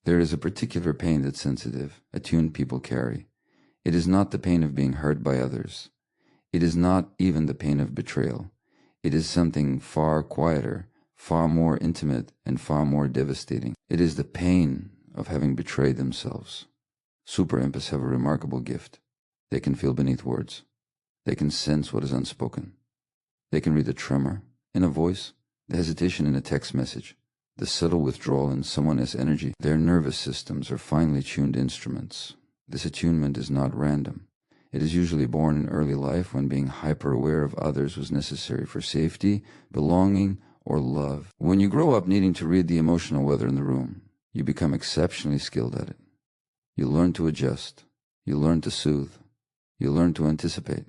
There is a particular pain that sensitive, attuned people carry. It is not the pain of being hurt by others. It is not even the pain of betrayal. It is something far quieter, far more intimate, and far more devastating. It is the pain of having betrayed themselves. Super empaths have a remarkable gift. They can feel beneath words. They can sense what is unspoken. They can read the tremor in a voice, the hesitation in a text message, the subtle withdrawal in someone's energy. Their nervous systems are finely tuned instruments. This attunement is not random. It is usually born in early life when being hyper-aware of others was necessary for safety, belonging, or love. When you grow up needing to read the emotional weather in the room, you become exceptionally skilled at it. You learn to adjust. You learn to soothe. You learn to anticipate.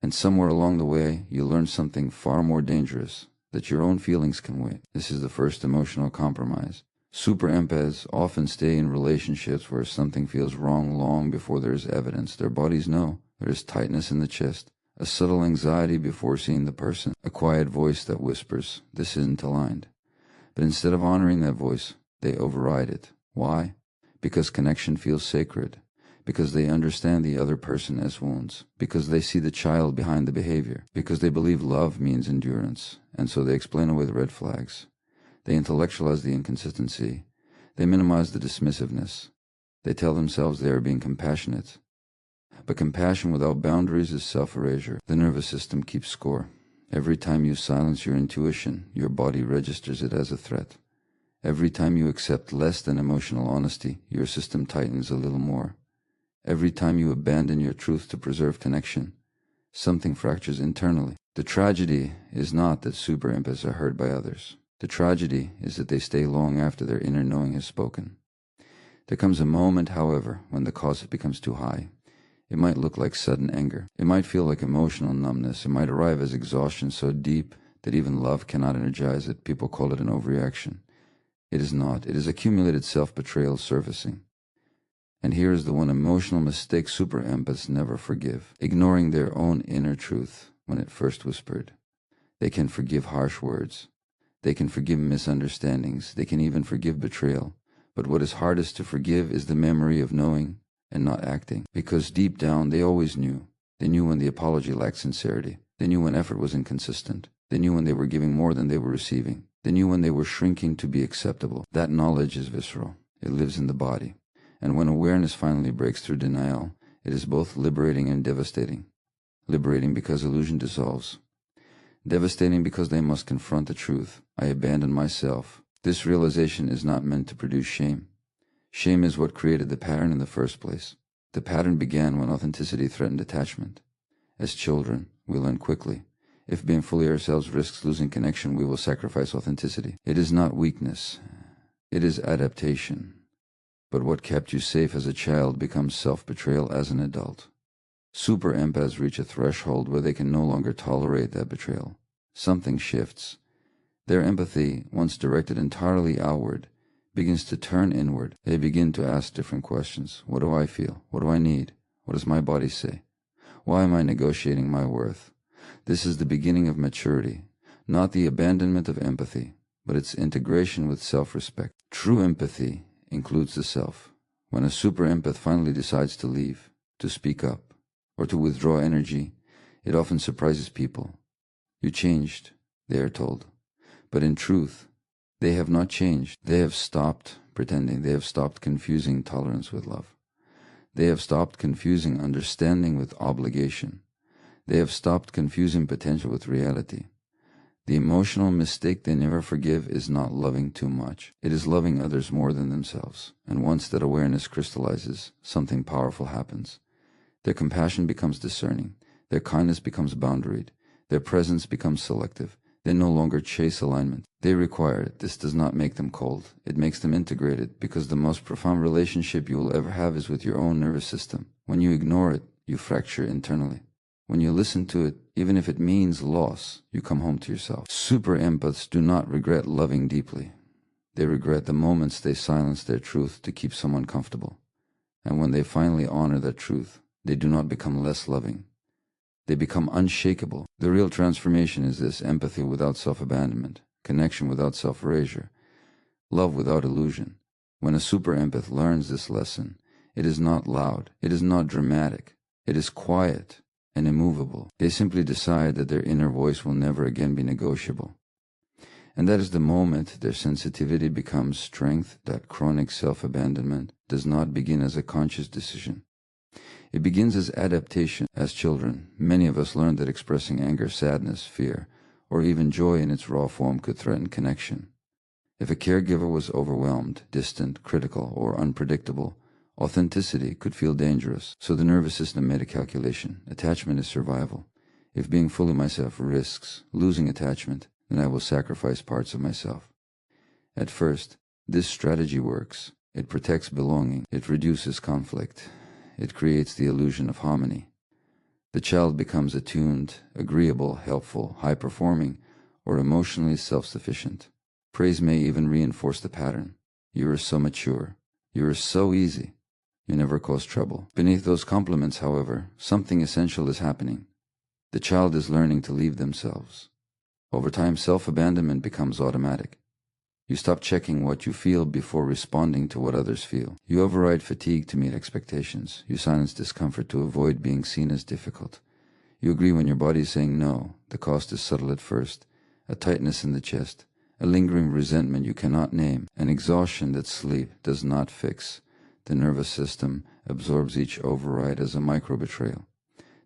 And somewhere along the way, you learn something far more dangerous, that your own feelings can wait. This is the first emotional compromise. Super empaths often stay in relationships where something feels wrong long before there is evidence. Their bodies know. There is tightness in the chest, a subtle anxiety before seeing the person, a quiet voice that whispers, "This isn't aligned." But instead of honoring that voice, they override it. Why? Because connection feels sacred. Because they understand the other person as wounds. Because they see the child behind the behavior. Because they believe love means endurance, and so they explain away the red flags. They intellectualize the inconsistency. They minimize the dismissiveness. They tell themselves they are being compassionate. But compassion without boundaries is self-erasure. The nervous system keeps score. Every time you silence your intuition, your body registers it as a threat. Every time you accept less than emotional honesty, your system tightens a little more. Every time you abandon your truth to preserve connection, something fractures internally. The tragedy is not that super empaths are hurt by others. The tragedy is that they stay long after their inner knowing has spoken. There comes a moment, however, when the cost becomes too high. It might look like sudden anger. It might feel like emotional numbness. It might arrive as exhaustion so deep that even love cannot energize it. People call it an overreaction. It is not. It is accumulated self-betrayal surfacing. And here is the one emotional mistake super empaths never forgive: ignoring their own inner truth when it first whispered. They can forgive harsh words. They can forgive misunderstandings. They can even forgive betrayal. But what is hardest to forgive is the memory of knowing and not acting. Because deep down, they always knew. They knew when the apology lacked sincerity. They knew when effort was inconsistent. They knew when they were giving more than they were receiving. They knew when they were shrinking to be acceptable. That knowledge is visceral. It lives in the body. And when awareness finally breaks through denial, it is both liberating and devastating. Liberating because illusion dissolves. Devastating because they must confront the truth. I abandoned myself. This realization is not meant to produce shame. Shame is what created the pattern in the first place. The pattern began when authenticity threatened attachment. As children, we learn quickly. If being fully ourselves risks losing connection, we will sacrifice authenticity. It is not weakness. It is adaptation. But what kept you safe as a child becomes self-betrayal as an adult. Super empaths reach a threshold where they can no longer tolerate that betrayal. Something shifts. Their empathy, once directed entirely outward, begins to turn inward. They begin to ask different questions. What do I feel? What do I need? What does my body say? Why am I negotiating my worth? This is the beginning of maturity, not the abandonment of empathy, but its integration with self-respect. True empathy includes the self. When a super empath finally decides to leave, to speak up, or to withdraw energy, it often surprises people. You changed, they are told. But in truth, they have not changed. They have stopped pretending. They have stopped confusing tolerance with love. They have stopped confusing understanding with obligation. They have stopped confusing potential with reality. The emotional mistake they never forgive is not loving too much. It is loving others more than themselves. And once that awareness crystallizes, something powerful happens. Their compassion becomes discerning. Their kindness becomes boundaried. Their presence becomes selective. They no longer chase alignment. They require it. This does not make them cold. It makes them integrated, because the most profound relationship you will ever have is with your own nervous system. When you ignore it, you fracture internally. When you listen to it, even if it means loss, you come home to yourself. Super empaths do not regret loving deeply. They regret the moments they silence their truth to keep someone comfortable. And when they finally honor that truth, they do not become less loving. They become unshakable. The real transformation is this: empathy without self-abandonment, connection without self-erasure, love without illusion, When a super empath learns this lesson, it is not loud, it is not dramatic, it is quiet and immovable. They simply decide that their inner voice will never again be negotiable. And that is the moment their sensitivity becomes strength. That chronic self-abandonment does not begin as a conscious decision. It begins as adaptation. As children, many of us learned that expressing anger, sadness, fear, or even joy in its raw form could threaten connection. If a caregiver was overwhelmed, distant, critical, or unpredictable, authenticity could feel dangerous. So the nervous system made a calculation. Attachment is survival. If being fully myself risks losing attachment, then I will sacrifice parts of myself. At first, this strategy works. It protects belonging. It reduces conflict. It creates the illusion of harmony. The child becomes attuned, agreeable, helpful, high-performing, or emotionally self-sufficient. Praise may even reinforce the pattern. You are so mature. You are so easy. You never cause trouble. Beneath those compliments, however, something essential is happening. The child is learning to leave themselves. Over time, self-abandonment becomes automatic. You stop checking what you feel before responding to what others feel. You override fatigue to meet expectations. You silence discomfort to avoid being seen as difficult. You agree when your body is saying no. The cost is subtle at first. A tightness in the chest, a lingering resentment you cannot name, an exhaustion that sleep does not fix. The nervous system absorbs each override as a micro-betrayal.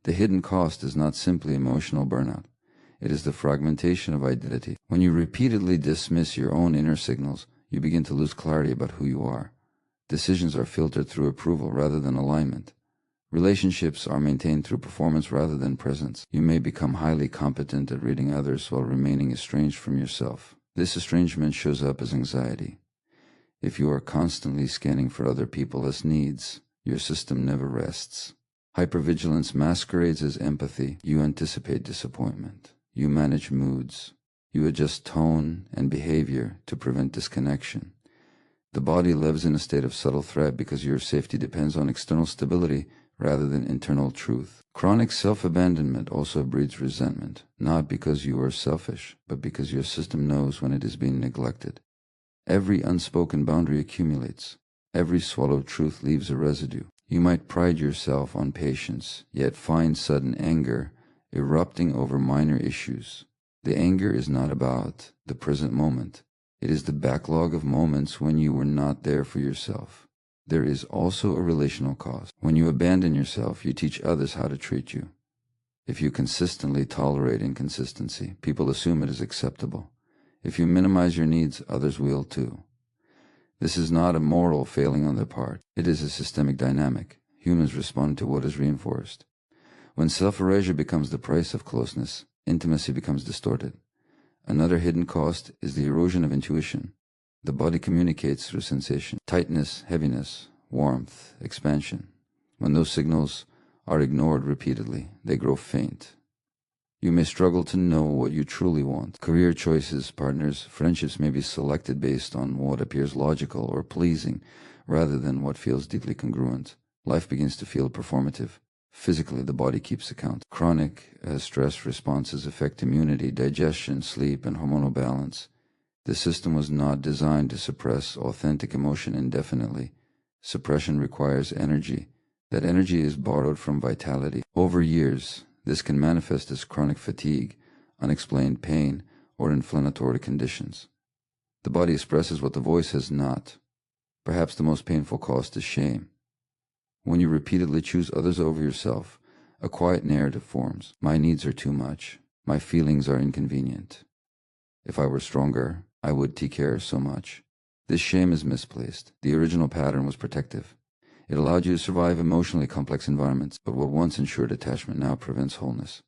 The hidden cost is not simply emotional burnout. It is the fragmentation of identity. When you repeatedly dismiss your own inner signals, you begin to lose clarity about who you are. Decisions are filtered through approval rather than alignment. Relationships are maintained through performance rather than presence. You may become highly competent at reading others while remaining estranged from yourself. This estrangement shows up as anxiety. If you are constantly scanning for other people as needs, your system never rests. Hypervigilance masquerades as empathy. You anticipate disappointment. You manage moods. You adjust tone and behavior to prevent disconnection. The body lives in a state of subtle threat because your safety depends on external stability rather than internal truth. Chronic self-abandonment also breeds resentment, not because you are selfish, but because your system knows when it is being neglected. Every unspoken boundary accumulates. Every swallowed truth leaves a residue. You might pride yourself on patience, yet find sudden anger erupting over minor issues. The anger is not about the present moment. It is the backlog of moments when you were not there for yourself. There is also a relational cost. When you abandon yourself, you teach others how to treat you. If you consistently tolerate inconsistency, people assume it is acceptable. If you minimize your needs, others will too. This is not a moral failing on their part. It is a systemic dynamic. Humans respond to what is reinforced. When self-erasure becomes the price of closeness, intimacy becomes distorted. Another hidden cost is the erosion of intuition. The body communicates through sensation, tightness, heaviness, warmth, expansion. When those signals are ignored repeatedly, they grow faint. You may struggle to know what you truly want. Career choices, partners, friendships may be selected based on what appears logical or pleasing rather than what feels deeply congruent. Life begins to feel performative. Physically, the body keeps account. Chronic stress responses affect immunity, digestion, sleep, and hormonal balance. The system was not designed to suppress authentic emotion indefinitely. Suppression requires energy. That energy is borrowed from vitality. Over years, this can manifest as chronic fatigue, unexplained pain, or inflammatory conditions. The body expresses what the voice has not. Perhaps the most painful cost is shame. When you repeatedly choose others over yourself, a quiet narrative forms. My needs are too much. My feelings are inconvenient. If I were stronger, I would take care so much. This shame is misplaced. The original pattern was protective. It allowed you to survive emotionally complex environments, but what once ensured attachment now prevents wholeness.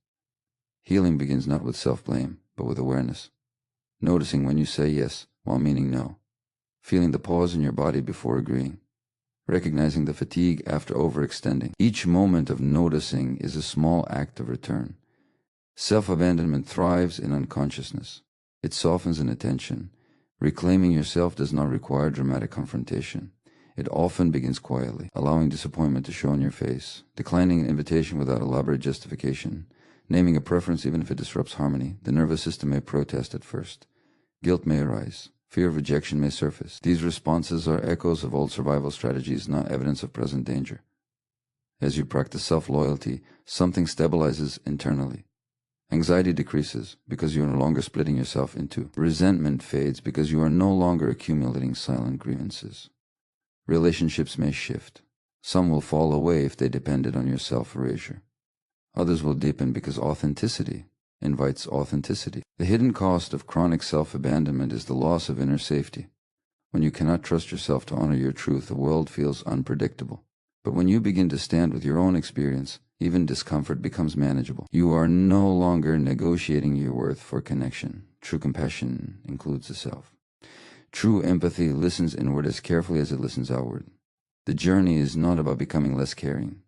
Healing begins not with self-blame, but with awareness. Noticing when you say yes while meaning no. Feeling the pause in your body before agreeing. Recognizing the fatigue after overextending. Each moment of noticing is a small act of return. Self-abandonment thrives in unconsciousness. It softens in attention. Reclaiming yourself does not require dramatic confrontation. It often begins quietly, allowing disappointment to show on your face, declining an invitation without elaborate justification, naming a preference even if it disrupts harmony. The nervous system may protest at first. Guilt may arise. Fear of rejection may surface. These responses are echoes of old survival strategies, not evidence of present danger. As you practice self-loyalty, something stabilizes internally. Anxiety decreases because you are no longer splitting yourself into. Resentment fades because you are no longer accumulating silent grievances. Relationships may shift. Some will fall away if they depended on your self-erasure. Others will deepen because authenticity invites authenticity. The hidden cost of chronic self-abandonment is the loss of inner safety. When you cannot trust yourself to honor your truth, the world feels unpredictable. But when you begin to stand with your own experience, even discomfort becomes manageable. You are no longer negotiating your worth for connection. True compassion includes the self. True empathy listens inward as carefully as it listens outward. The journey is not about becoming less caring.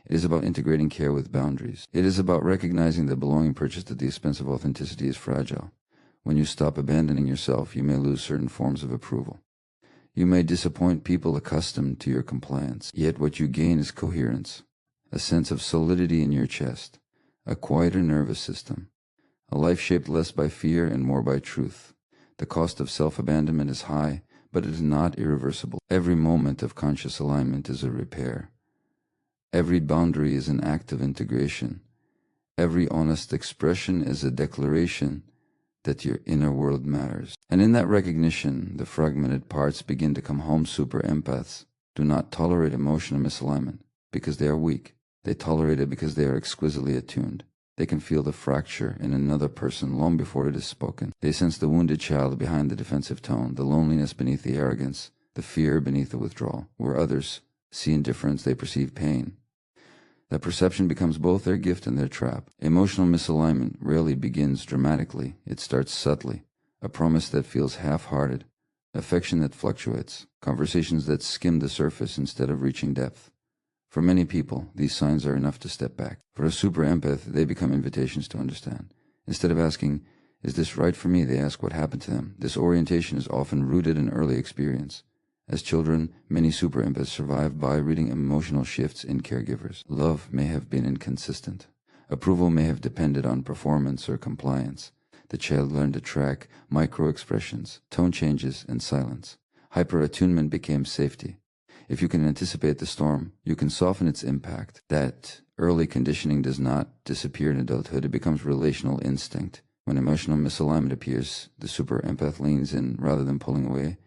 It is about integrating care with boundaries. It is about recognizing that belonging purchased at the expense of authenticity is fragile. When you stop abandoning yourself, you may lose certain forms of approval. You may disappoint people accustomed to your compliance, yet what you gain is coherence, a sense of solidity in your chest, a quieter nervous system, a life shaped less by fear and more by truth. The cost of self-abandonment is high, but it is not irreversible. Every moment of conscious alignment is a repair. Every boundary is an act of integration. Every honest expression is a declaration that your inner world matters. And in that recognition, the fragmented parts begin to come home. Super empaths do not tolerate emotional misalignment because they are weak. They tolerate it because they are exquisitely attuned. They can feel the fracture in another person long before it is spoken. They sense the wounded child behind the defensive tone, the loneliness beneath the arrogance, the fear beneath the withdrawal. Where others see indifference, they perceive pain. That perception becomes both their gift and their trap. Emotional misalignment rarely begins dramatically. It starts subtly. A promise that feels half-hearted, affection that fluctuates, conversations that skim the surface instead of reaching depth. For many people, these signs are enough to step back. For a super empath, they become invitations to understand. Instead of asking, "Is this right for me?" they ask what happened to them. This orientation is often rooted in early experience. As children, many super empaths survive by reading emotional shifts in caregivers. Love may have been inconsistent. Approval may have depended on performance or compliance. The child learned to track micro-expressions, tone changes, and silence. Hyper-attunement became safety. If you can anticipate the storm, you can soften its impact. That early conditioning does not disappear in adulthood. It becomes relational instinct. When emotional misalignment appears, the super empath leans in rather than pulling away.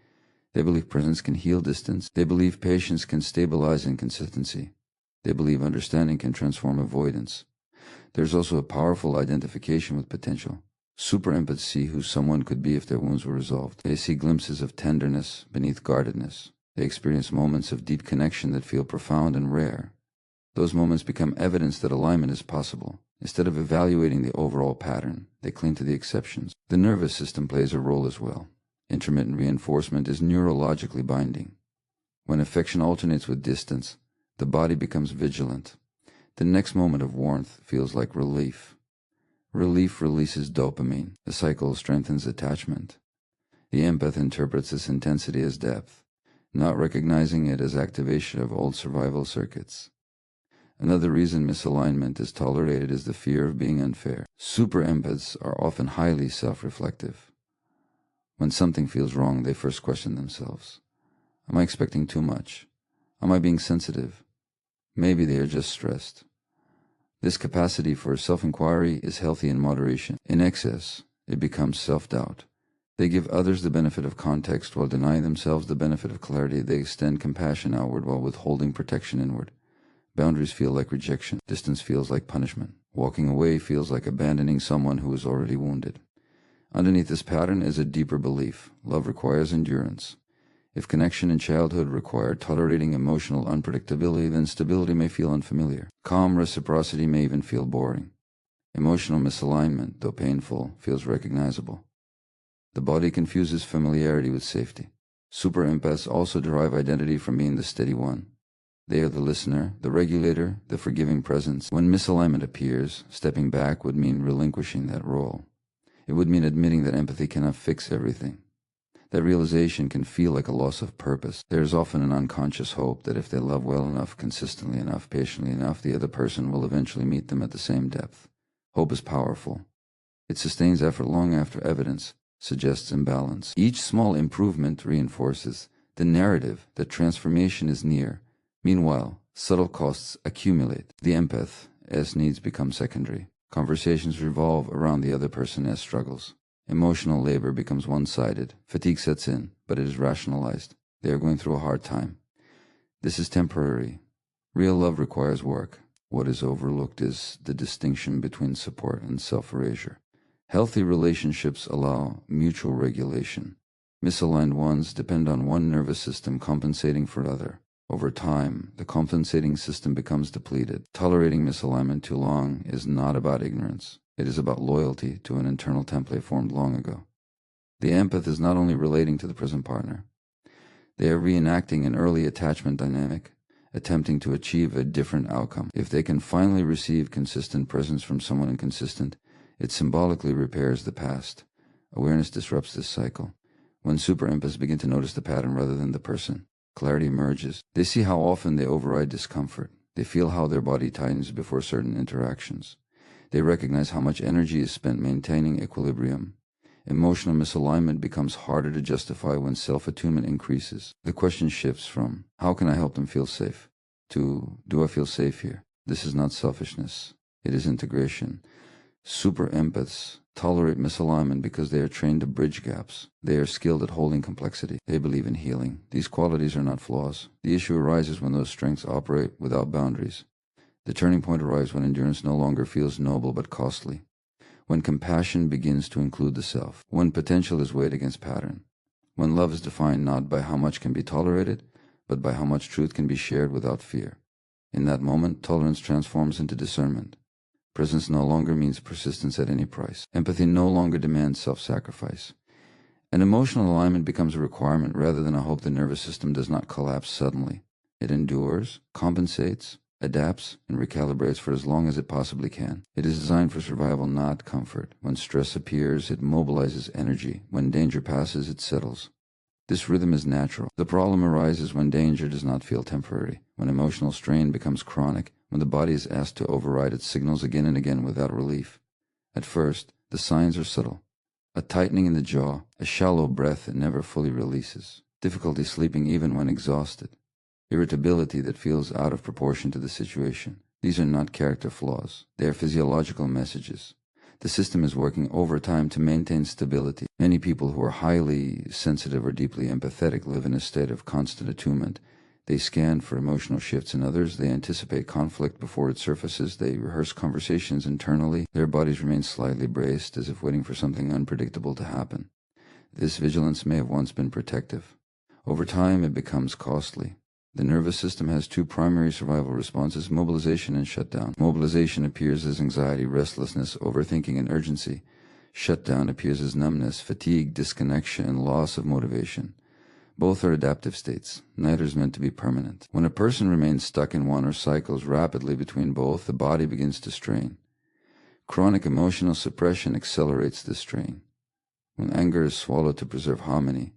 They believe presence can heal distance. They believe patience can stabilize inconsistency. They believe understanding can transform avoidance. There's also a powerful identification with potential. Super empaths see who someone could be if their wounds were resolved. They see glimpses of tenderness beneath guardedness. They experience moments of deep connection that feel profound and rare. Those moments become evidence that alignment is possible. Instead of evaluating the overall pattern, they cling to the exceptions. The nervous system plays a role as well. Intermittent reinforcement is neurologically binding. When affection alternates with distance, the body becomes vigilant. The next moment of warmth feels like relief. Relief releases dopamine. The cycle strengthens attachment. The empath interprets this intensity as depth, not recognizing it as activation of old survival circuits. Another reason misalignment is tolerated is the fear of being unfair. Super empaths are often highly self-reflective. When something feels wrong, they first question themselves. Am I expecting too much? Am I being sensitive? Maybe they are just stressed. This capacity for self-inquiry is healthy in moderation. In excess, it becomes self-doubt. They give others the benefit of context while denying themselves the benefit of clarity. They extend compassion outward while withholding protection inward. Boundaries feel like rejection. Distance feels like punishment. Walking away feels like abandoning someone who is already wounded. Underneath this pattern is a deeper belief. Love requires endurance. If connection in childhood required tolerating emotional unpredictability, then stability may feel unfamiliar. Calm reciprocity may even feel boring. Emotional misalignment, though painful, feels recognizable. The body confuses familiarity with safety. Super empaths also derive identity from being the steady one. They are the listener, the regulator, the forgiving presence. When misalignment appears, stepping back would mean relinquishing that role. It would mean admitting that empathy cannot fix everything. That realization can feel like a loss of purpose. There is often an unconscious hope that if they love well enough, consistently enough, patiently enough, the other person will eventually meet them at the same depth. Hope is powerful. It sustains effort long after evidence, suggests imbalance. Each small improvement reinforces the narrative that transformation is near. Meanwhile, subtle costs accumulate. The empath as needs become secondary. Conversations revolve around the other person as struggles. Emotional labor becomes one-sided. Fatigue sets in, but it is rationalized. They are going through a hard time. This is temporary. Real love requires work. What is overlooked is the distinction between support and self-erasure. Healthy relationships allow mutual regulation. Misaligned ones depend on one nervous system compensating for another. Over time, the compensating system becomes depleted. Tolerating misalignment too long is not about ignorance. It is about loyalty to an internal template formed long ago. The empath is not only relating to the present partner. They are reenacting an early attachment dynamic, attempting to achieve a different outcome. If they can finally receive consistent presence from someone inconsistent, it symbolically repairs the past. Awareness disrupts this cycle. When super empaths begin to notice the pattern rather than the person, clarity emerges. They see how often they override discomfort. They feel how their body tightens before certain interactions. They recognize how much energy is spent maintaining equilibrium. Emotional misalignment becomes harder to justify when self-attunement increases. The question shifts from, how can I help them feel safe, to, do I feel safe here? This is not selfishness. It is integration. Super empaths tolerate misalignment because they are trained to bridge gaps. They are skilled at holding complexity. They believe in healing. These qualities are not flaws. The issue arises when those strengths operate without boundaries. The turning point arrives when endurance no longer feels noble but costly. When compassion begins to include the self. When potential is weighed against pattern. When love is defined not by how much can be tolerated, but by how much truth can be shared without fear. In that moment, tolerance transforms into discernment. Presence no longer means persistence at any price. Empathy no longer demands self-sacrifice. An emotional alignment becomes a requirement rather than a hope. The nervous system does not collapse suddenly. It endures, compensates, adapts, and recalibrates for as long as it possibly can. It is designed for survival, not comfort. When stress appears, it mobilizes energy. When danger passes, it settles. This rhythm is natural. The problem arises when danger does not feel temporary, when emotional strain becomes chronic, when the body is asked to override its signals again and again without relief. At first, the signs are subtle. A tightening in the jaw, a shallow breath that never fully releases, difficulty sleeping even when exhausted, irritability that feels out of proportion to the situation. These are not character flaws. They are physiological messages. The system is working overtime to maintain stability. Many people who are highly sensitive or deeply empathetic live in a state of constant attunement. They scan for emotional shifts in others. They anticipate conflict before it surfaces. They rehearse conversations internally. Their bodies remain slightly braced, as if waiting for something unpredictable to happen. This vigilance may have once been protective. Over time, it becomes costly. The nervous system has two primary survival responses: mobilization and shutdown. Mobilization appears as anxiety, restlessness, overthinking, and urgency. Shutdown appears as numbness, fatigue, disconnection, and loss of motivation. Both are adaptive states. Neither is meant to be permanent. When a person remains stuck in one or cycles rapidly between both, the body begins to strain. Chronic emotional suppression accelerates this strain. When anger is swallowed to preserve harmony,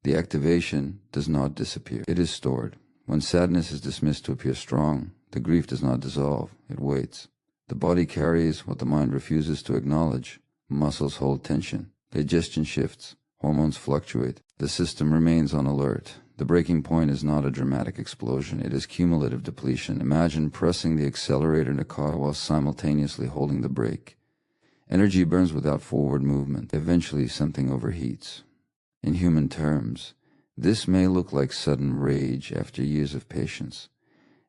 the activation does not disappear. It is stored. When sadness is dismissed to appear strong, the grief does not dissolve. It waits. The body carries what the mind refuses to acknowledge. Muscles hold tension. Digestion shifts. Hormones fluctuate. The system remains on alert. The breaking point is not a dramatic explosion. It is cumulative depletion. Imagine pressing the accelerator in a car while simultaneously holding the brake. Energy burns without forward movement. Eventually, something overheats. In human terms, this may look like sudden rage after years of patience.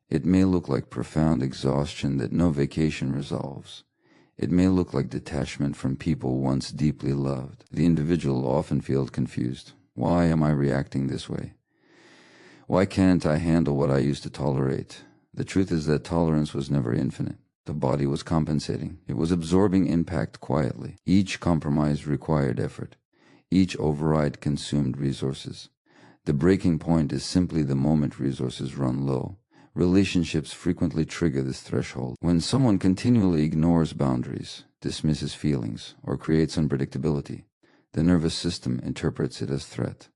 It may look like profound exhaustion that no vacation resolves. It may look like detachment from people once deeply loved. The individual often feels confused. Why am I reacting this way? Why can't I handle what I used to tolerate? The truth is that tolerance was never infinite. The body was compensating. It was absorbing impact quietly. Each compromise required effort. Each override consumed resources. The breaking point is simply the moment resources run low. Relationships frequently trigger this threshold. When someone continually ignores boundaries, dismisses feelings, or creates unpredictability, the nervous system interprets it as threat.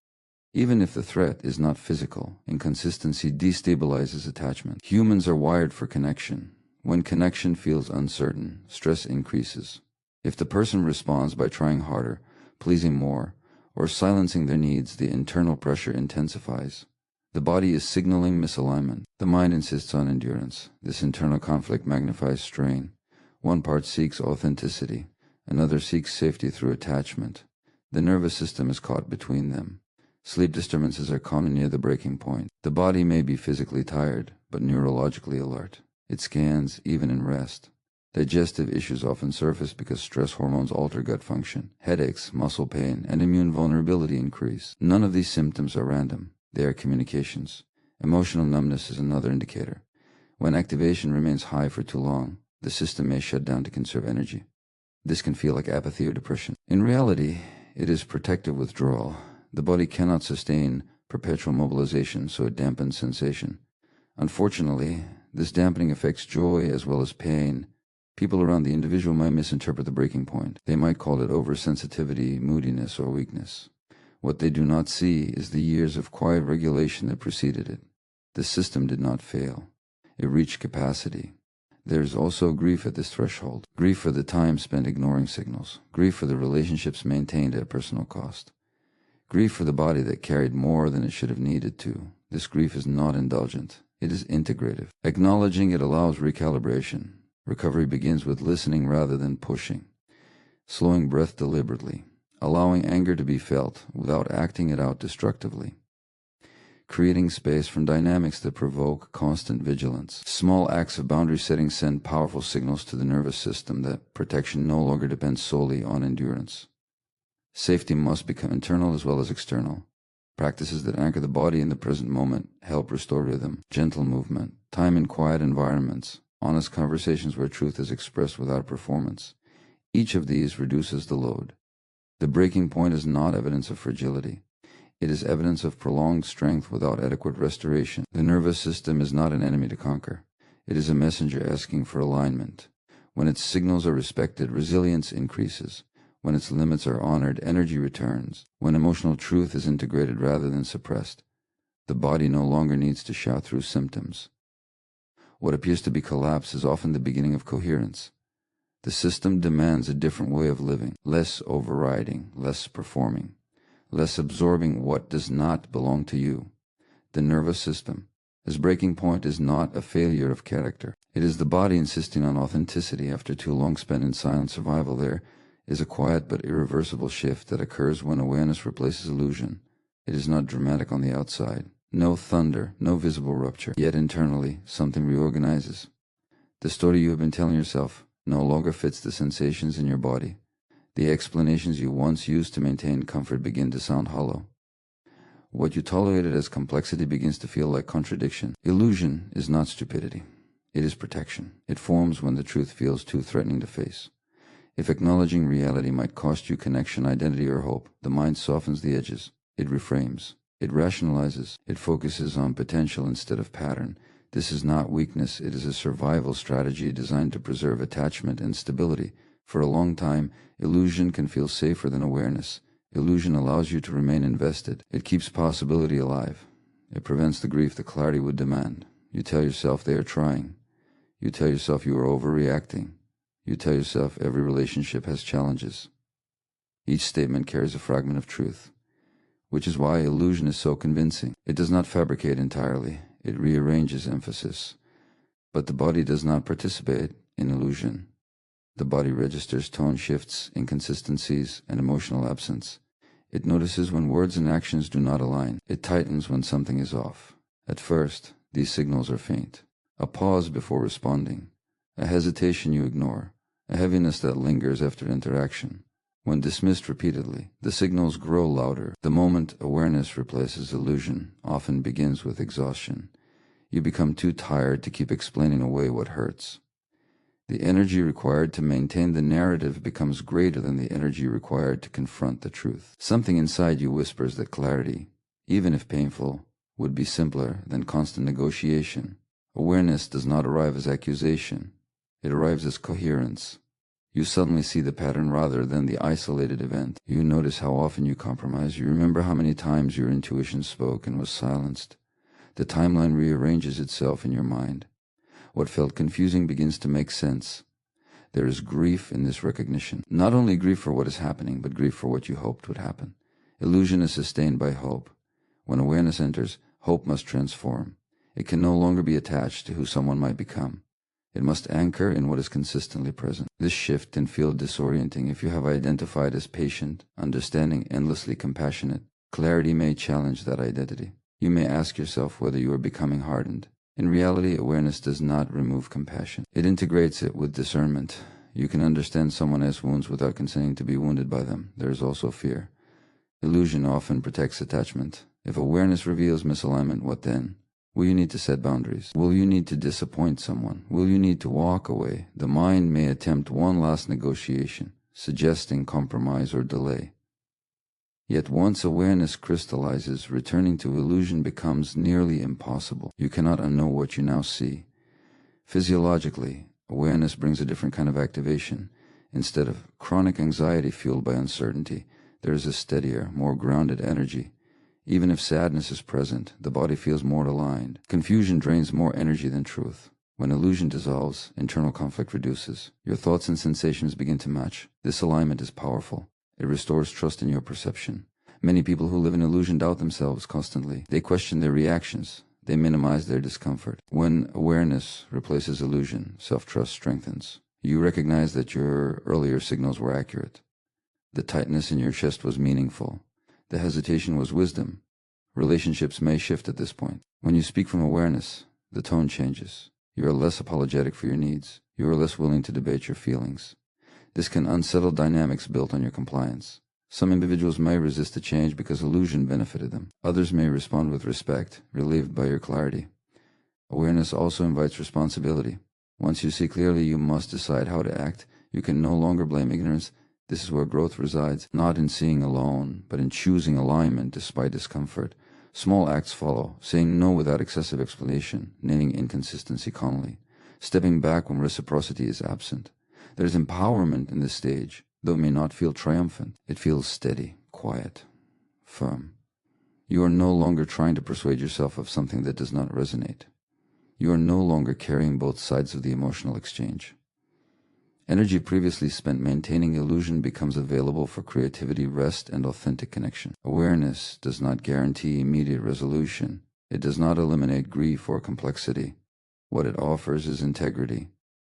Even if the threat is not physical, inconsistency destabilizes attachment. Humans are wired for connection. When connection feels uncertain, stress increases. If the person responds by trying harder, pleasing more, or silencing their needs, the internal pressure intensifies. The body is signaling misalignment. The mind insists on endurance. This internal conflict magnifies strain. One part seeks authenticity. Another seeks safety through attachment. The nervous system is caught between them. Sleep disturbances are common near the breaking point. The body may be physically tired, but neurologically alert. It scans even in rest. Digestive issues often surface because stress hormones alter gut function. Headaches, muscle pain, and immune vulnerability increase. None of these symptoms are random. They are communications. Emotional numbness is another indicator. When activation remains high for too long, the system may shut down to conserve energy. This can feel like apathy or depression. In reality, it is protective withdrawal. The body cannot sustain perpetual mobilization, so it dampens sensation. Unfortunately, this dampening affects joy as well as pain. People around the individual might misinterpret the breaking point. They might call it oversensitivity, moodiness, or weakness. What they do not see is the years of quiet regulation that preceded it. The system did not fail. It reached capacity. There is also grief at this threshold. Grief for the time spent ignoring signals. Grief for the relationships maintained at personal cost. Grief for the body that carried more than it should have needed to. This grief is not indulgent. It is integrative. Acknowledging it allows recalibration. Recovery begins with listening rather than pushing. Slowing breath deliberately. Allowing anger to be felt without acting it out destructively. Creating space from dynamics that provoke constant vigilance. Small acts of boundary setting send powerful signals to the nervous system that protection no longer depends solely on endurance. Safety must become internal as well as external. Practices that anchor the body in the present moment help restore rhythm. Gentle movement, time in quiet environments, honest conversations where truth is expressed without performance. Each of these reduces the load. The breaking point is not evidence of fragility. It is evidence of prolonged strength without adequate restoration. The nervous system is not an enemy to conquer. It is a messenger asking for alignment. When its signals are respected, resilience increases. When its limits are honored, energy returns. When emotional truth is integrated rather than suppressed, the body no longer needs to shout through symptoms. What appears to be collapse is often the beginning of coherence. The system demands a different way of living, less overriding, less performing, less absorbing what does not belong to you. The nervous system, as breaking point, is not a failure of character. It is the body insisting on authenticity after too long spent in silent survival. There is a quiet but irreversible shift that occurs when awareness replaces illusion. It is not dramatic on the outside. No thunder, no visible rupture. Yet internally, something reorganizes. The story you have been telling yourself no longer fits the sensations in your body. The explanations you once used to maintain comfort begin to sound hollow. What you tolerated as complexity begins to feel like contradiction. Illusion is not stupidity. It is protection. It forms when the truth feels too threatening to face. If acknowledging reality might cost you connection, identity, or hope, the mind softens the edges. It reframes. It rationalizes. It focuses on potential instead of pattern. This is not weakness. It is a survival strategy designed to preserve attachment and stability. For a long time, illusion can feel safer than awareness. Illusion allows you to remain invested. It keeps possibility alive. It prevents the grief that clarity would demand. You tell yourself they are trying. You tell yourself you are overreacting. You tell yourself every relationship has challenges. Each statement carries a fragment of truth, which is why illusion is so convincing. It does not fabricate entirely. It rearranges emphasis. But the body does not participate in illusion. The body registers tone shifts, inconsistencies, and emotional absence. It notices when words and actions do not align. It tightens when something is off. At first, these signals are faint. A pause before responding. A hesitation you ignore. A heaviness that lingers after interaction. When dismissed repeatedly, the signals grow louder. The moment awareness replaces illusion often begins with exhaustion. You become too tired to keep explaining away what hurts. The energy required to maintain the narrative becomes greater than the energy required to confront the truth. Something inside you whispers that clarity, even if painful, would be simpler than constant negotiation. Awareness does not arrive as accusation. It arrives as coherence. You suddenly see the pattern rather than the isolated event. You notice how often you compromise. You remember how many times your intuition spoke and was silenced. The timeline rearranges itself in your mind. What felt confusing begins to make sense. There is grief in this recognition. Not only grief for what is happening, but grief for what you hoped would happen. Illusion is sustained by hope. When awareness enters, hope must transform. It can no longer be attached to who someone might become. It must anchor in what is consistently present. This shift can feel disorienting if you have identified as patient, understanding, endlessly compassionate. Clarity may challenge that identity. You may ask yourself whether you are becoming hardened. In reality, awareness does not remove compassion. It integrates it with discernment. You can understand someone else's wounds without consenting to be wounded by them. There is also fear. Illusion often protects attachment. If awareness reveals misalignment, what then? Will you need to set boundaries? Will you need to disappoint someone? Will you need to walk away? The mind may attempt one last negotiation, suggesting compromise or delay. Yet once awareness crystallizes, returning to illusion becomes nearly impossible. You cannot unknow what you now see. Physiologically, awareness brings a different kind of activation. Instead of chronic anxiety fueled by uncertainty, there is a steadier, more grounded energy. Even if sadness is present, the body feels more aligned. Confusion drains more energy than truth. When illusion dissolves, internal conflict reduces. Your thoughts and sensations begin to match. This alignment is powerful. It restores trust in your perception. Many people who live in illusion doubt themselves constantly. They question their reactions. They minimize their discomfort. When awareness replaces illusion, self-trust strengthens. You recognize that your earlier signals were accurate. The tightness in your chest was meaningful. The hesitation was wisdom. Relationships may shift at this point. When you speak from awareness, the tone changes. You are less apologetic for your needs. You are less willing to debate your feelings. This can unsettle dynamics built on your compliance. Some individuals may resist the change because illusion benefited them. Others may respond with respect, relieved by your clarity. Awareness also invites responsibility. Once you see clearly, you must decide how to act. You can no longer blame ignorance. This is where growth resides, not in seeing alone, but in choosing alignment despite discomfort. Small acts follow, saying no without excessive explanation, naming inconsistency calmly, stepping back when reciprocity is absent. There is empowerment in this stage, though it may not feel triumphant. It feels steady, quiet, firm. You are no longer trying to persuade yourself of something that does not resonate. You are no longer carrying both sides of the emotional exchange. Energy previously spent maintaining illusion becomes available for creativity, rest, and authentic connection. Awareness does not guarantee immediate resolution. It does not eliminate grief or complexity. What it offers is integrity.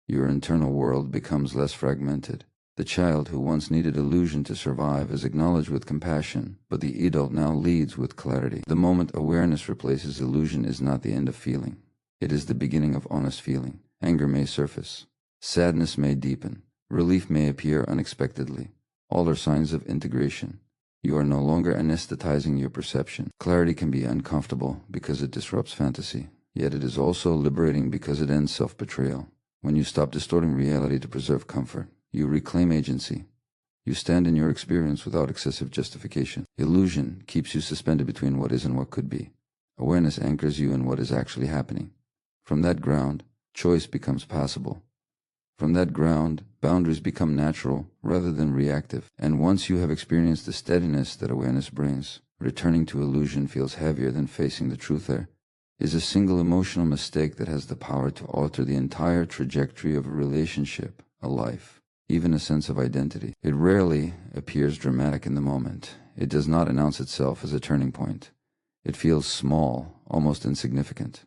Your internal world becomes less fragmented. The child who once needed illusion to survive is acknowledged with compassion, but the adult now leads with clarity. The moment awareness replaces illusion is not the end of feeling. It is the beginning of honest feeling. Anger may surface. Sadness may deepen. Relief may appear unexpectedly. All are signs of integration. You are no longer anesthetizing your perception. Clarity can be uncomfortable because it disrupts fantasy, yet it is also liberating because it ends self-betrayal. When you stop distorting reality to preserve comfort, you reclaim agency. You stand in your experience without excessive justification. Illusion keeps you suspended between what is and what could be. Awareness anchors you in what is actually happening. From that ground, choice becomes possible. From that ground, boundaries become natural rather than reactive. And once you have experienced the steadiness that awareness brings, returning to illusion feels heavier than facing the truth there. Is a single emotional mistake that has the power to alter the entire trajectory of a relationship, a life, even a sense of identity. It rarely appears dramatic in the moment. It does not announce itself as a turning point. It feels small, almost insignificant.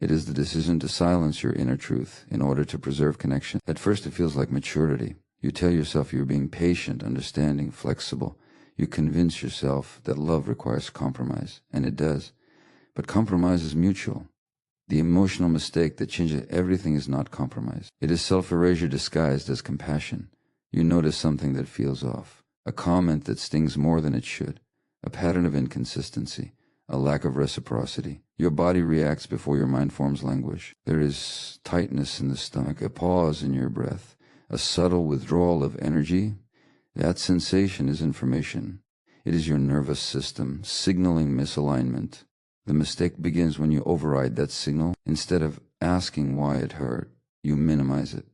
It is the decision to silence your inner truth in order to preserve connection. At first it feels like maturity. You tell yourself you're being patient, understanding, flexible. You convince yourself that love requires compromise, and it does. But compromise is mutual. The emotional mistake that changes everything is not compromise. It is self-erasure disguised as compassion. You notice something that feels off, a comment that stings more than it should, a pattern of inconsistency, a lack of reciprocity. Your body reacts before your mind forms language. There is tightness in the stomach, a pause in your breath, a subtle withdrawal of energy. That sensation is information. It is your nervous system signaling misalignment. The mistake begins when you override that signal. Instead of asking why it hurt, you minimize it.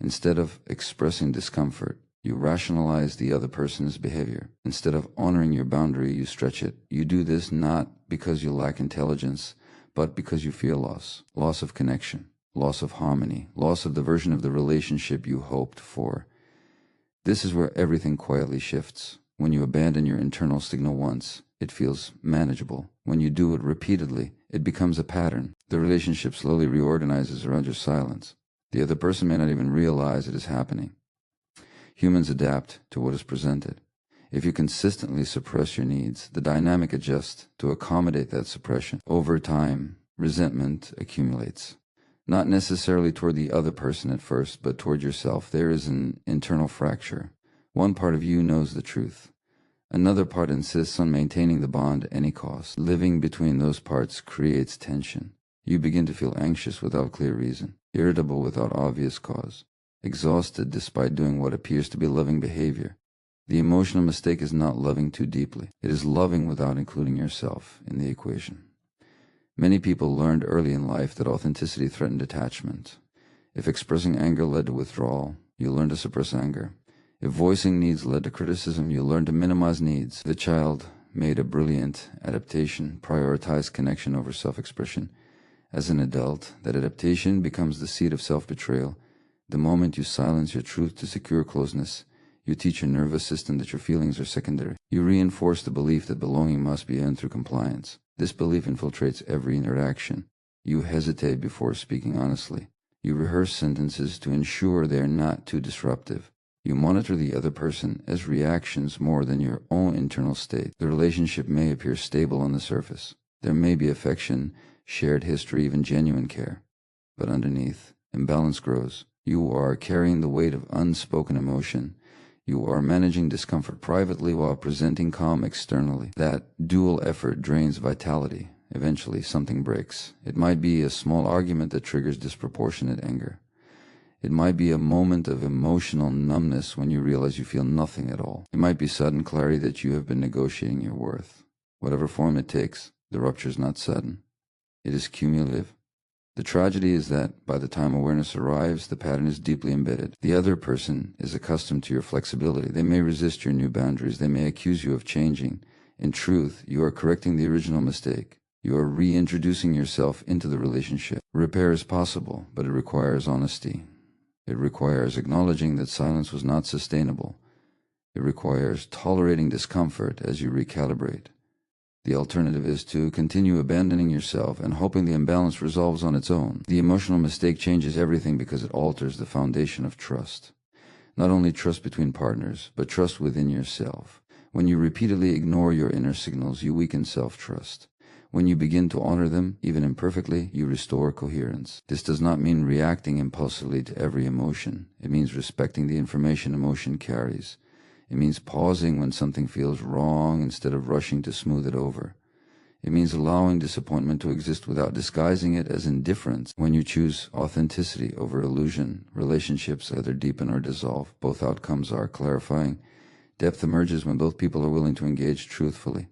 Instead of expressing discomfort, you rationalize the other person's behavior. Instead of honoring your boundary, you stretch it. You do this not because you lack intelligence, but because you feel loss of connection. loss of harmony, loss of the version of the relationship you hoped for. This is where everything quietly shifts. When you abandon your internal signal once, it feels manageable. When you do it repeatedly, it becomes a pattern. The relationship slowly reorganizes around your silence. The other person may not even realize it is happening. Humans adapt to what is presented. If you consistently suppress your needs, the dynamic adjusts to accommodate that suppression. Over time, resentment accumulates. Not necessarily toward the other person at first, but toward yourself. There is an internal fracture. One part of you knows the truth. Another part insists on maintaining the bond at any cost. Living between those parts creates tension. You begin to feel anxious without clear reason, irritable without obvious cause, exhausted despite doing what appears to be loving behavior. The emotional mistake is not loving too deeply. It is loving without including yourself in the equation. Many people learned early in life that authenticity threatened attachment. If expressing anger led to withdrawal, you learn to suppress anger. If voicing needs led to criticism, you learn to minimize needs. The child made a brilliant adaptation, prioritized connection over self-expression. As an adult, that adaptation becomes the seed of self-betrayal. The moment you silence your truth to secure closeness, you teach your nervous system that your feelings are secondary. You reinforce the belief that belonging must be earned through compliance. This belief infiltrates every interaction. You hesitate before speaking honestly. You rehearse sentences to ensure they are not too disruptive. You monitor the other person as reactions more than your own internal state. The relationship may appear stable on the surface. There may be affection, shared history, even genuine care. But underneath, imbalance grows. You are carrying the weight of unspoken emotion. You are managing discomfort privately while presenting calm externally. That dual effort drains vitality. Eventually, something breaks. It might be a small argument that triggers disproportionate anger. It might be a moment of emotional numbness when you realize you feel nothing at all. It might be sudden clarity that you have been negotiating your worth. Whatever form it takes, the rupture is not sudden. It is cumulative. The tragedy is that by the time awareness arrives, the pattern is deeply embedded. The other person is accustomed to your flexibility. They may resist your new boundaries. They may accuse you of changing. In truth, you are correcting the original mistake. You are reintroducing yourself into the relationship. Repair is possible, but it requires honesty. It requires acknowledging that silence was not sustainable. It requires tolerating discomfort as you recalibrate. The alternative is to continue abandoning yourself and hoping the imbalance resolves on its own. The emotional mistake changes everything because it alters the foundation of trust. Not only trust between partners, but trust within yourself. When you repeatedly ignore your inner signals, you weaken self-trust. When you begin to honor them, even imperfectly, you restore coherence. This does not mean reacting impulsively to every emotion. It means respecting the information emotion carries. It means pausing when something feels wrong instead of rushing to smooth it over. It means allowing disappointment to exist without disguising it as indifference. When you choose authenticity over illusion, relationships either deepen or dissolve. Both outcomes are clarifying. Depth emerges when both people are willing to engage truthfully.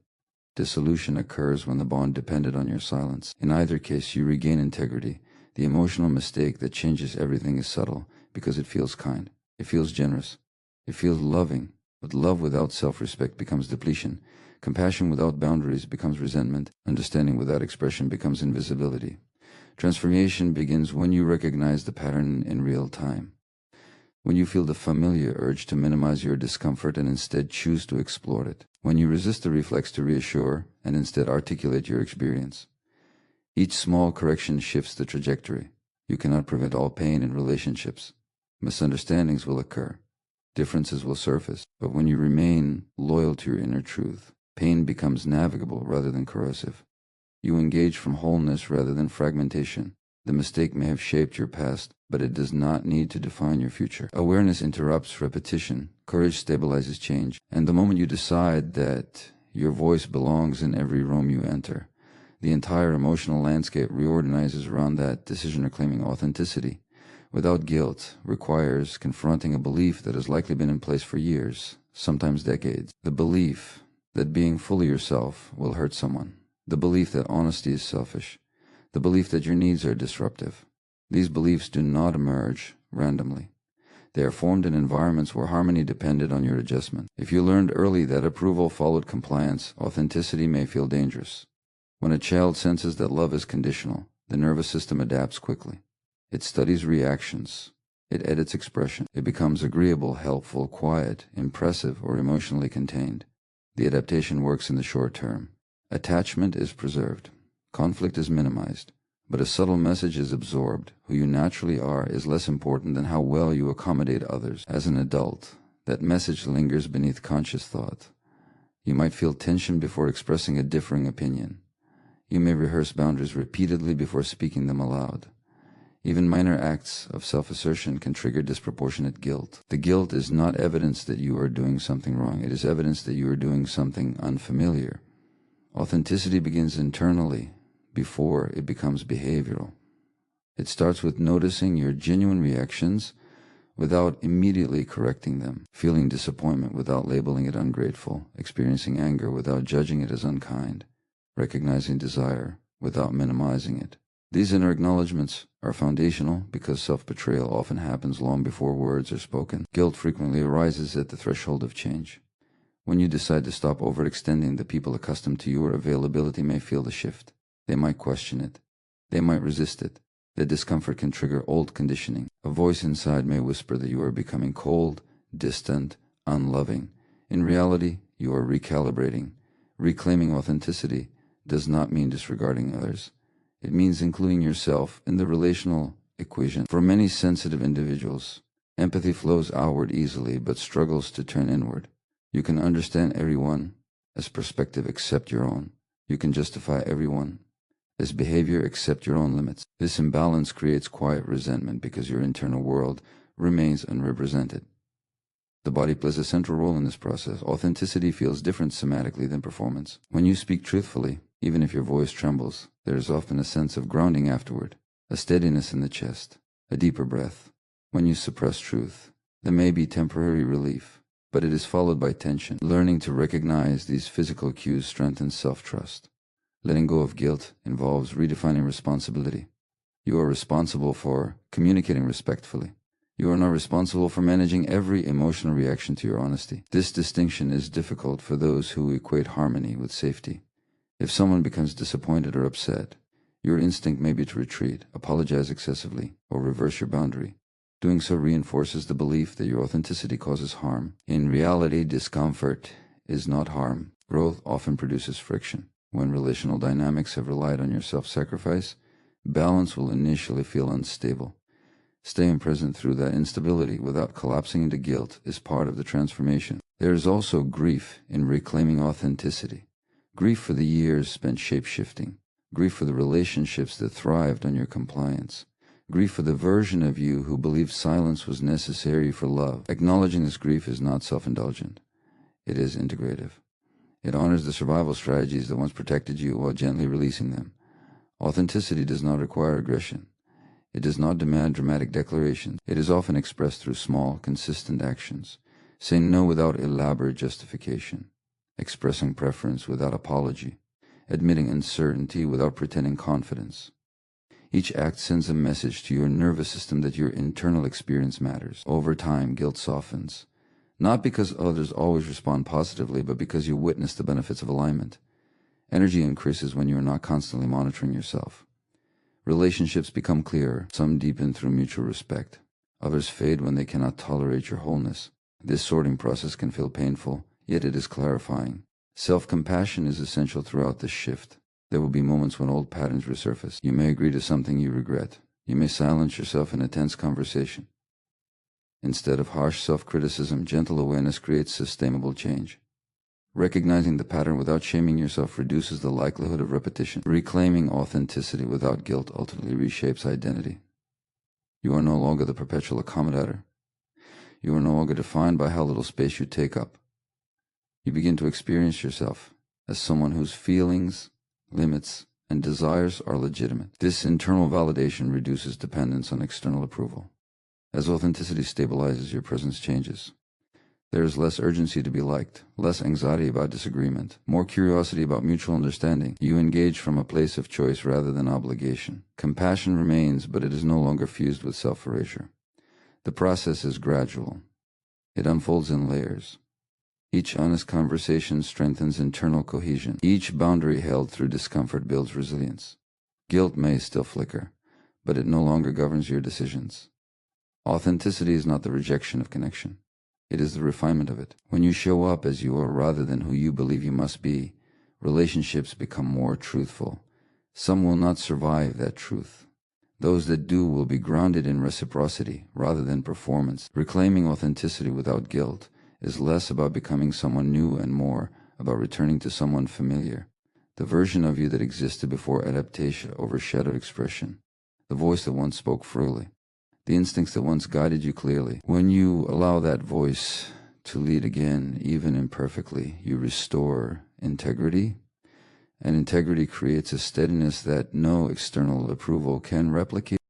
Dissolution occurs when the bond depended on your silence. In either case, you regain integrity. The emotional mistake that changes everything is subtle because it feels kind. It feels generous. It feels loving. But love without self-respect becomes depletion. Compassion without boundaries becomes resentment. Understanding without expression becomes invisibility. Transformation begins when you recognize the pattern in real time. When you feel the familiar urge to minimize your discomfort and instead choose to explore it. When you resist the reflex to reassure and instead articulate your experience. Each small correction shifts the trajectory. You cannot prevent all pain in relationships. Misunderstandings will occur. Differences will surface, but when you remain loyal to your inner truth, pain becomes navigable rather than corrosive. You engage from wholeness rather than fragmentation. The mistake may have shaped your past, but it does not need to define your future. Awareness interrupts repetition. Courage stabilizes change. And the moment you decide that your voice belongs in every room you enter, the entire emotional landscape reorganizes around that decision reclaiming authenticity. Without guilt requires confronting a belief that has likely been in place for years, sometimes decades. The belief that being fully yourself will hurt someone. The belief that honesty is selfish. The belief that your needs are disruptive. These beliefs do not emerge randomly. They are formed in environments where harmony depended on your adjustment. If you learned early that approval followed compliance, authenticity may feel dangerous. When a child senses that love is conditional, the nervous system adapts quickly. It studies reactions. It edits expression. It becomes agreeable, helpful, quiet, impressive, or emotionally contained. The adaptation works in the short term. Attachment is preserved. Conflict is minimized. But a subtle message is absorbed. Who you naturally are is less important than how well you accommodate others. As an adult, that message lingers beneath conscious thought. You might feel tension before expressing a differing opinion. You may rehearse boundaries repeatedly before speaking them aloud. Even minor acts of self-assertion can trigger disproportionate guilt. The guilt is not evidence that you are doing something wrong. It is evidence that you are doing something unfamiliar. Authenticity begins internally before it becomes behavioral. It starts with noticing your genuine reactions without immediately correcting them, feeling disappointment without labeling it ungrateful, experiencing anger without judging it as unkind, recognizing desire without minimizing it. These inner acknowledgments are foundational because self-betrayal often happens long before words are spoken. Guilt frequently arises at the threshold of change. When you decide to stop overextending, the people accustomed to your availability may feel the shift. They might question it. They might resist it. The discomfort can trigger old conditioning. A voice inside may whisper that you are becoming cold, distant, unloving. In reality, you are recalibrating. Reclaiming authenticity does not mean disregarding others. It means including yourself in the relational equation. For many sensitive individuals, empathy flows outward easily but struggles to turn inward. You can understand everyone as perspective except your own. You can justify everyone as behavior except your own limits. This imbalance creates quiet resentment because your internal world remains unrepresented. The body plays a central role in this process. Authenticity feels different somatically than performance. When you speak truthfully, even if your voice trembles, there is often a sense of grounding afterward, a steadiness in the chest, a deeper breath. When you suppress truth, there may be temporary relief, but it is followed by tension. Learning to recognize these physical cues strengthens self-trust. Letting go of guilt involves redefining responsibility. You are responsible for communicating respectfully. You are not responsible for managing every emotional reaction to your honesty. This distinction is difficult for those who equate harmony with safety. If someone becomes disappointed or upset, your instinct may be to retreat, apologize excessively, or reverse your boundary. Doing so reinforces the belief that your authenticity causes harm. In reality, discomfort is not harm. Growth often produces friction. When relational dynamics have relied on your self-sacrifice, balance will initially feel unstable. Staying present through that instability without collapsing into guilt is part of the transformation. There is also grief in reclaiming authenticity. Grief for the years spent shape-shifting. Grief for the relationships that thrived on your compliance. Grief for the version of you who believed silence was necessary for love. Acknowledging this grief is not self-indulgent. It is integrative. It honors the survival strategies that once protected you while gently releasing them. Authenticity does not require aggression. It does not demand dramatic declarations. It is often expressed through small, consistent actions. Saying no without elaborate justification. Expressing preference without apology. Admitting uncertainty without pretending confidence. Each act sends a message to your nervous system that your internal experience matters. Over time, guilt softens. Not because others always respond positively, but because you witness the benefits of alignment. Energy increases when you are not constantly monitoring yourself. Relationships become clearer. Some deepen through mutual respect. Others fade when they cannot tolerate your wholeness. This sorting process can feel painful, yet it is clarifying. Self-compassion is essential throughout this shift. There will be moments when old patterns resurface. You may agree to something you regret. You may silence yourself in a tense conversation. Instead of harsh self-criticism, gentle awareness creates sustainable change. Recognizing the pattern without shaming yourself reduces the likelihood of repetition. Reclaiming authenticity without guilt ultimately reshapes identity. You are no longer the perpetual accommodator. You are no longer defined by how little space you take up. You begin to experience yourself as someone whose feelings, limits, and desires are legitimate. This internal validation reduces dependence on external approval. As authenticity stabilizes, your presence changes. There is less urgency to be liked, less anxiety about disagreement, more curiosity about mutual understanding. You engage from a place of choice rather than obligation. Compassion remains, but it is no longer fused with self-erasure. The process is gradual. It unfolds in layers. Each honest conversation strengthens internal cohesion. Each boundary held through discomfort builds resilience. Guilt may still flicker, but it no longer governs your decisions. Authenticity is not the rejection of connection. It is the refinement of it. When you show up as you are rather than who you believe you must be, relationships become more truthful. Some will not survive that truth. Those that do will be grounded in reciprocity rather than performance. Reclaiming authenticity without guilt is less about becoming someone new and more about returning to someone familiar. The version of you that existed before adaptation overshadowed expression. The voice that once spoke freely. The instincts that once guided you clearly. When you allow that voice to lead again, even imperfectly, you restore integrity. And integrity creates a steadiness that no external approval can replicate.